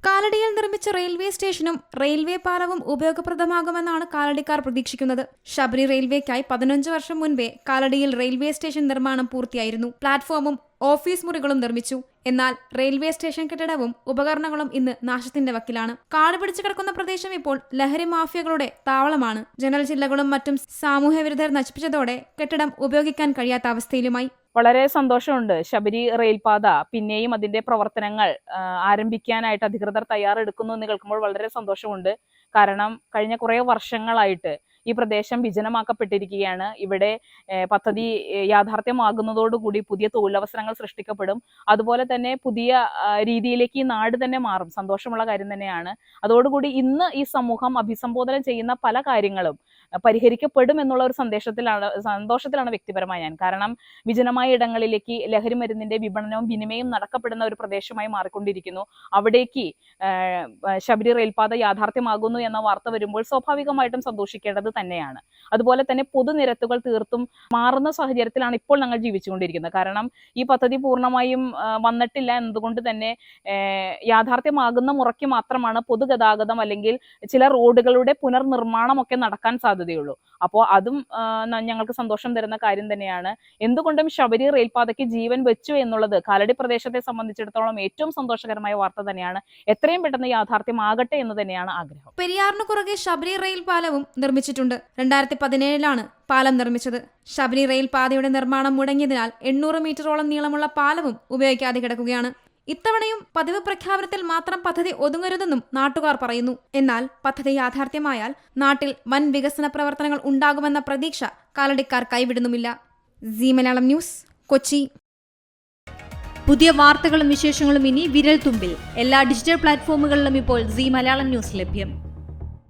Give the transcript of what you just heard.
കാലടിയിൽ നിർമ്മിച്ച റെയിൽവേ സ്റ്റേഷനും റെയിൽവേ പാലവും ഉപയോഗപ്രദമാകുമെന്നാണ് കാലടിക്കാർ പ്രതീക്ഷിക്കുന്നത്. ശബരി റെയിൽവേക്കായി 15 വർഷം മുൻപേ കാലടിയിൽ റെയിൽവേ സ്റ്റേഷൻ നിർമ്മാണം പൂർത്തിയായിരുന്നു. പ്ലാറ്റ്ഫോമും ഓഫീസ് മുറികളും നിർമ്മിച്ചു. എന്നാൽ റെയിൽവേ സ്റ്റേഷൻ കെട്ടിടവും ഉപകരണങ്ങളും ഇന്ന് നാശത്തിന്റെ വക്കിലാണ്. കാട് പിടിച്ചു കിടക്കുന്ന പ്രദേശം ഇപ്പോൾ ലഹരി മാഫിയകളുടെ താവളമാണ്. ജനൽ ജില്ലകളും മറ്റും സാമൂഹ്യവിരുദ്ധർ നശിപ്പിച്ചതോടെ കെട്ടിടം ഉപയോഗിക്കാൻ കഴിയാത്ത അവസ്ഥയിലുമായി. വളരെ സന്തോഷമുണ്ട്. ശബരി റെയിൽപാത പിന്നെയും അതിന്റെ പ്രവർത്തനങ്ങൾ ആരംഭിക്കാനായിട്ട് അധികൃതർ തയ്യാറെടുക്കുന്നു എന്ന് കേൾക്കുമ്പോൾ വളരെ സന്തോഷമുണ്ട്. കാരണം കഴിഞ്ഞ കുറേ വർഷങ്ങളായിട്ട് ഈ പ്രദേശം വിജനമാക്കപ്പെട്ടിരിക്കുകയാണ്. ഇവിടെ പദ്ധതി യാഥാർത്ഥ്യമാകുന്നതോടുകൂടി പുതിയ തൊഴിലവസരങ്ങൾ സൃഷ്ടിക്കപ്പെടും. അതുപോലെ തന്നെ പുതിയ രീതിയിലേക്ക് ഈ നാട് തന്നെ മാറും. സന്തോഷമുള്ള കാര്യം തന്നെയാണ്. അതോടുകൂടി ഇന്ന് ഈ സമൂഹം അഭിസംബോധന ചെയ്യുന്ന പല കാര്യങ്ങളും പരിഹരിക്കപ്പെടും എന്നുള്ള ഒരു സന്തോഷത്തിലാണ് വ്യക്തിപരമായി ഞാൻ. കാരണം വിജനമായ ഇടങ്ങളിലേക്ക് ലഹരി മരുന്നിന്റെ വിപണനവും വിനിമയം നടക്കപ്പെടുന്ന ഒരു പ്രദേശമായി മാറിക്കൊണ്ടിരിക്കുന്നു. അവിടേക്ക് ശബരി റെയിൽപാത യാഥാർത്ഥ്യമാകുന്നു എന്ന വാർത്ത വരുമ്പോൾ സ്വാഭാവികമായിട്ടും സന്തോഷിക്കേണ്ടത് തന്നെയാണ്. അതുപോലെ തന്നെ പൊതുനിരത്തുകൾ തീർത്തും മാറുന്ന സാഹചര്യത്തിലാണ് ഇപ്പോൾ ഞങ്ങൾ ജീവിച്ചുകൊണ്ടിരിക്കുന്നത്. കാരണം ഈ പദ്ധതി പൂർണ്ണമായും വന്നിട്ടില്ല എന്നതുകൊണ്ട് തന്നെ യാഥാർത്ഥ്യമാകുന്ന മുറയ്ക്ക് മാത്രമാണ് പൊതുഗതാഗതം അല്ലെങ്കിൽ ചില റോഡുകളുടെ പുനർനിർമ്മാണമൊക്കെ നടക്കാൻ സാധ്യതയുള്ളൂ. അപ്പോൾ അതും ഞങ്ങൾക്ക് സന്തോഷം തരുന്ന കാര്യം തന്നെയാണ്. എന്തുകൊണ്ടും ശബരി റെയിൽപാതയ്ക്ക് ജീവൻ വെച്ചു എന്നുള്ളത് കാലടി പ്രദേശത്തെ സംബന്ധിച്ചിടത്തോളം ഏറ്റവും സന്തോഷകരമായ വാർത്ത തന്നെയാണ്. എത്രയും പെട്ടെന്ന് യാഥാർത്ഥ്യമാകട്ടെ എന്ന് തന്നെയാണ് ആഗ്രഹം. പെരിയാറിന് കുറുകെ ശബരി റെയിൽ പാലവും നിർമ്മിച്ചിട്ടുണ്ട്. 2017 പാലം നിർമ്മിച്ചത്. ശബരി റെയിൽ പാതയുടെ നിർമ്മാണം മുടങ്ങിയതിനാൽ 800 മീറ്ററോളം നീളമുള്ള പാലവും ഉപയോഗിക്കാതെ കിടക്കുകയാണ്. ഇത്തവണയും പതിവ് പ്രഖ്യാപനത്തിൽ മാത്രം പദ്ധതി ഒതുങ്ങരുതെന്നും നാട്ടുകാർ പറയുന്നു. എന്നാൽ പദ്ധതി യാഥാർത്ഥ്യമായാൽ നാട്ടിൽ വൻ വികസന പ്രവർത്തനങ്ങൾ ഉണ്ടാകുമെന്ന പ്രതീക്ഷ കാലടിക്കാർ കൈവിടുന്നുമില്ല. Zee Malayalam news, Kochi. പുതിയ വാർത്തകളും വിശേഷങ്ങളും ഇനി വിരൽ തുമ്പിൽ. എല്ലാ ഡിജിറ്റൽ പ്ലാറ്റ്ഫോമുകളിലും ഇപ്പോൾ സീ മലയാളം ന്യൂസ് ലഭ്യം.